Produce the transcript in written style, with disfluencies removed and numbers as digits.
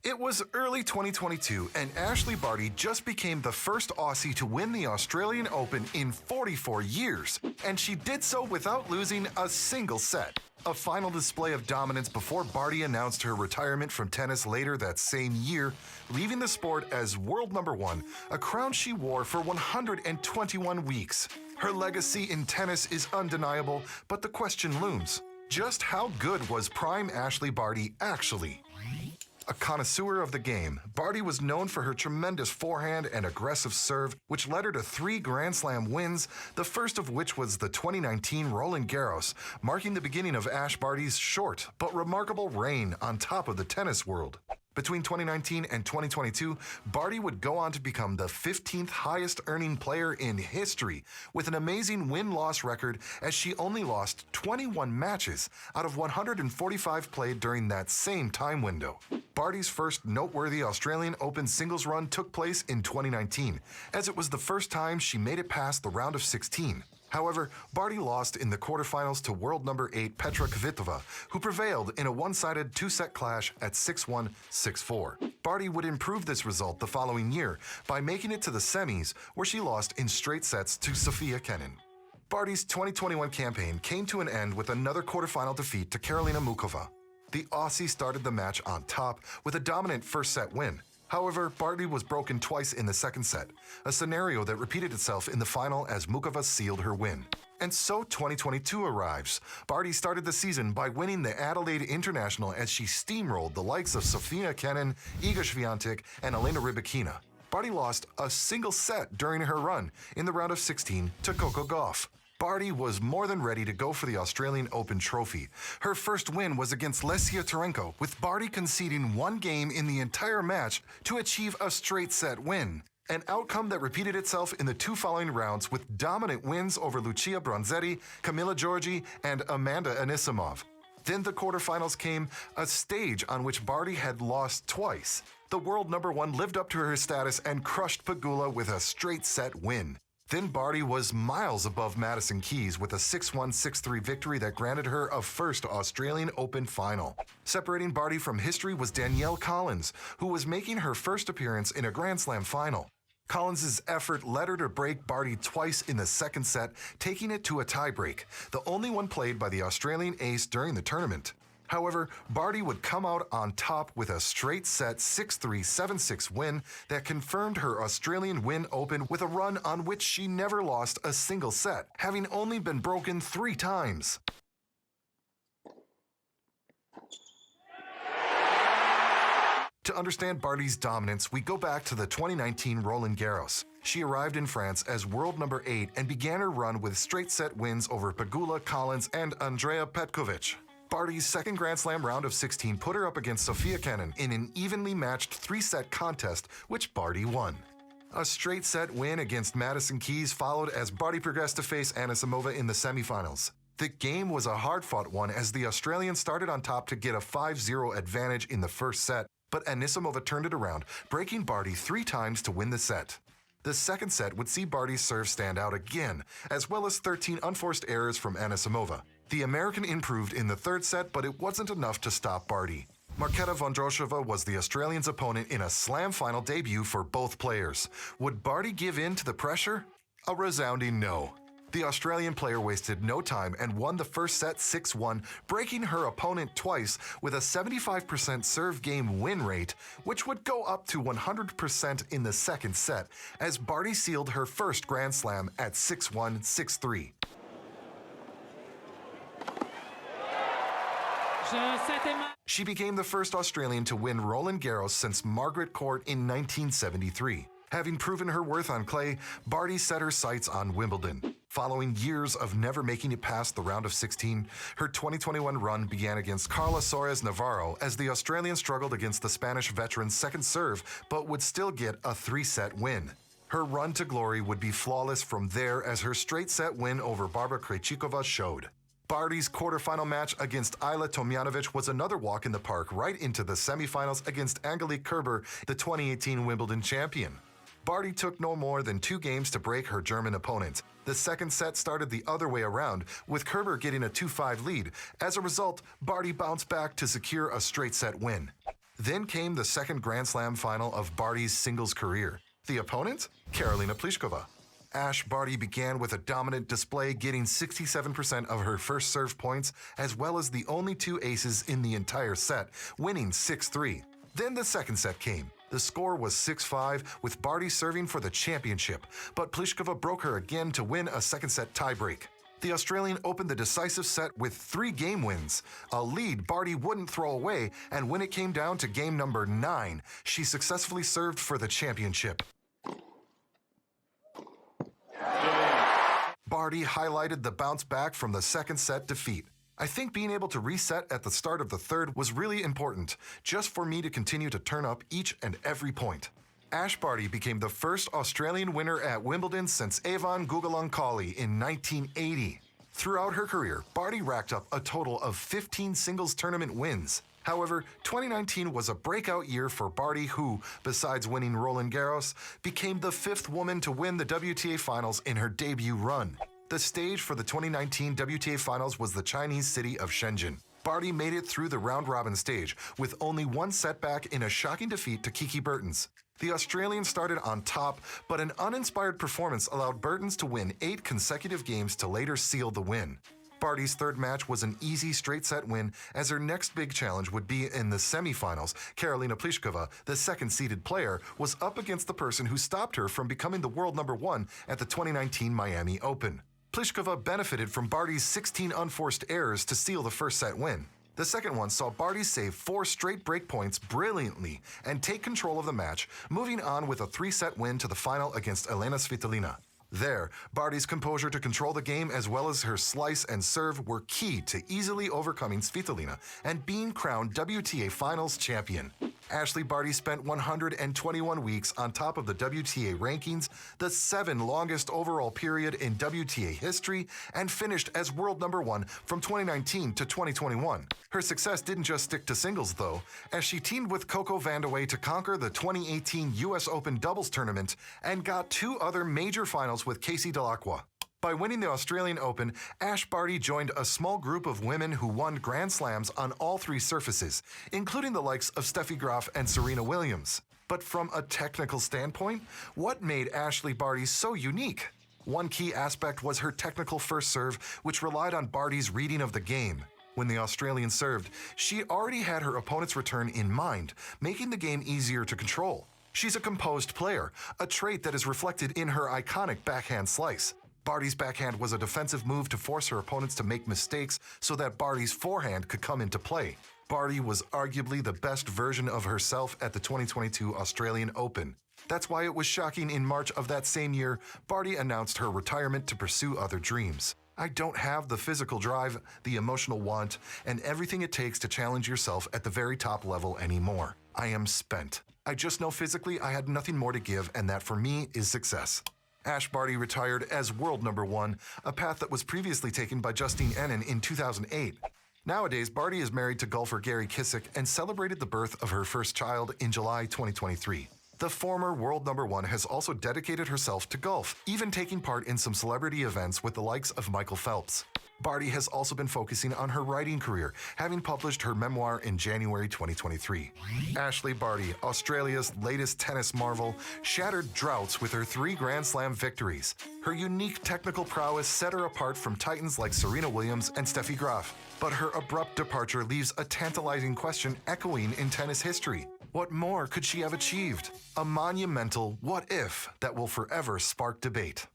It was early 2022, and Ashleigh Barty just became the first Aussie to win the Australian Open in 44 years, and she did so without losing a single set. A final display of dominance before Barty announced her retirement from tennis later that same year, leaving the sport as world number one, a crown she wore for 121 weeks. Her legacy in tennis is undeniable, but the question looms: just how good was prime Ashleigh Barty actually? A connoisseur of the game, Barty was known for her tremendous forehand and aggressive serve, which led her to 3 Grand Slam wins, the first of which was the 2019 Roland Garros, marking the beginning of Ash Barty's short but remarkable reign on top of the tennis world. Between 2019 and 2022, Barty would go on to become the 15th highest earning player in history, with an amazing win-loss record as she only lost 21 matches out of 145 played during that same time window. Barty's first noteworthy Australian Open singles run took place in 2019, as it was the first time she made it past the round of 16. However, Barty lost in the quarterfinals to world number 8 Petra Kvitova, who prevailed in a one-sided 2-set clash at 6-1, 6-4. Barty would improve this result the following year by making it to the semis, where she lost in straight sets to Sofia Kenin. Barty's 2021 campaign came to an end with another quarterfinal defeat to Karolina Muchova. The Aussie started the match on top with a dominant first-set win. However, Barty was broken twice in the second set, a scenario that repeated itself in the final as Muchova sealed her win. And so 2022 arrives. Barty started the season by winning the Adelaide International as she steamrolled the likes of Sofia Kenin, Iga Swiatek, and Elena Rybakina. Barty lost a single set during her run in the round of 16 to Coco Gauff. Barty was more than ready to go for the Australian Open trophy. Her first win was against Lesia Tarenko, with Barty conceding 1 game in the entire match to achieve a straight set win. An outcome that repeated itself in the 2 following rounds with dominant wins over Lucia Bronzetti, Camila Giorgi, and Amanda Anisimov. Then the quarterfinals came, a stage on which Barty had lost twice. The world number 1 lived up to her status and crushed Pegula with a straight set win. Then Barty was miles above Madison Keys with a 6-1, 6-3 victory that granted her a first Australian Open final. Separating Barty from history was Danielle Collins, who was making her first appearance in a Grand Slam final. Collins' effort led her to break Barty twice in the second set, taking it to a tiebreak, the only one played by the Australian ace during the tournament. However, Barty would come out on top with a straight set 6-3, 7-6 win that confirmed her Australian Win Open with a run on which she never lost a single set, having only been broken 3 times. To understand Barty's dominance, we go back to the 2019 Roland Garros. She arrived in France as world number 8 and began her run with straight set wins over Pegula, Collins, and Andrea Petkovic. Barty's second Grand Slam round of 16 put her up against Sofia Kenin in an evenly matched 3-set contest, which Barty won. A straight set win against Madison Keys followed as Barty progressed to face Anisimova in the semifinals. The game was a hard-fought one as the Australian started on top to get a 5-0 advantage in the first set, but Anisimova turned it around, breaking Barty 3 times to win the set. The second set would see Barty's serve stand out again, as well as 13 unforced errors from Anisimova. The American improved in the third set, but it wasn't enough to stop Barty. Marketa Vondrousova was the Australian's opponent in a slam final debut for both players. Would Barty give in to the pressure? A resounding no. The Australian player wasted no time and won the first set 6-1, breaking her opponent twice with a 75% serve game win rate, which would go up to 100% in the second set, as Barty sealed her first Grand Slam at 6-1, 6-3. She became the first Australian to win Roland Garros since Margaret Court in 1973. Having proven her worth on clay, Barty set her sights on Wimbledon. Following years of never making it past the round of 16, her 2021 run began against Carla Soares Navarro as the Australian struggled against the Spanish veteran's second serve, but would still get a 3-set win. Her run to glory would be flawless from there as her straight set win over Barbara Krejcikova showed. Barty's quarterfinal match against Ayla Tomljanovic was another walk in the park right into the semifinals against Angelique Kerber, the 2018 Wimbledon champion. Barty took no more than 2 games to break her German opponent. The second set started the other way around, with Kerber getting a 2-5 lead. As a result, Barty bounced back to secure a straight set win. Then came the second Grand Slam final of Barty's singles career. The opponent? Karolina Pliskova. Ash Barty began with a dominant display, getting 67% of her first serve points, as well as the only 2 aces in the entire set, winning 6-3. Then the second set came. The score was 6-5, with Barty serving for the championship, but Pliskova broke her again to win a second set tiebreak. The Australian opened the decisive set with 3 game wins, a lead Barty wouldn't throw away, and when it came down to game number 9, she successfully served for the championship. Barty highlighted the bounce back from the second set defeat. I think being able to reset at the start of the third was really important, just for me to continue to turn up each and every point. Ash Barty became the first Australian winner at Wimbledon since Evan Gugalan-Cauley in 1980. Throughout her career, Barty racked up a total of 15 singles tournament wins. However, 2019 was a breakout year for Barty, who, besides winning Roland Garros, became the 5th woman to win the WTA Finals in her debut run. The stage for the 2019 WTA Finals was the Chinese city of Shenzhen. Barty made it through the round-robin stage, with only 1 setback in a shocking defeat to Kiki Bertens. The Australian started on top, but an uninspired performance allowed Bertens to win 8 consecutive games to later seal the win. Barty's third match was an easy straight-set win, as her next big challenge would be in the semifinals. Karolina Pliskova, the second-seeded player, was up against the person who stopped her from becoming the world number 1 at the 2019 Miami Open. Pliskova benefited from Barty's 16 unforced errors to seal the first set win. The second one saw Barty save 4 straight break points brilliantly and take control of the match, moving on with a 3-set win to the final against Elena Svitolina. There, Barty's composure to control the game as well as her slice and serve were key to easily overcoming Svitolina and being crowned WTA Finals champion. Ashleigh Barty spent 121 weeks on top of the WTA rankings, the 7th longest overall period in WTA history, and finished as world number 1 from 2019 to 2021. Her success didn't just stick to singles, though, as she teamed with Coco Vandeweghe to conquer the 2018 US Open doubles tournament and got 2 other major finals with Casey Dellacqua. By winning the Australian Open, Ash Barty joined a small group of women who won Grand Slams on all 3 surfaces, including the likes of Steffi Graf and Serena Williams. But from a technical standpoint, what made Ashleigh Barty so unique? One key aspect was her technical first serve, which relied on Barty's reading of the game. When the Australian served, she already had her opponent's return in mind, making the game easier to control. She's a composed player, a trait that is reflected in her iconic backhand slice. Barty's backhand was a defensive move to force her opponents to make mistakes so that Barty's forehand could come into play. Barty was arguably the best version of herself at the 2022 Australian Open. That's why it was shocking in March of that same year, Barty announced her retirement to pursue other dreams. I don't have the physical drive, the emotional want, and everything it takes to challenge yourself at the very top level anymore. I am spent. I just know physically I had nothing more to give, and that for me is success. Ash Barty retired as world number 1, a path that was previously taken by Justine Henin in 2008. Nowadays, Barty is married to golfer Gary Kissick and celebrated the birth of her first child in July 2023. The former world number 1 has also dedicated herself to golf, even taking part in some celebrity events with the likes of Michael Phelps. Barty has also been focusing on her writing career, having published her memoir in January 2023. Ashleigh Barty, Australia's latest tennis marvel, shattered droughts with her 3 Grand Slam victories. Her unique technical prowess set her apart from titans like Serena Williams and Steffi Graf. But her abrupt departure leaves a tantalizing question echoing in tennis history. What more could she have achieved? A monumental what if that will forever spark debate.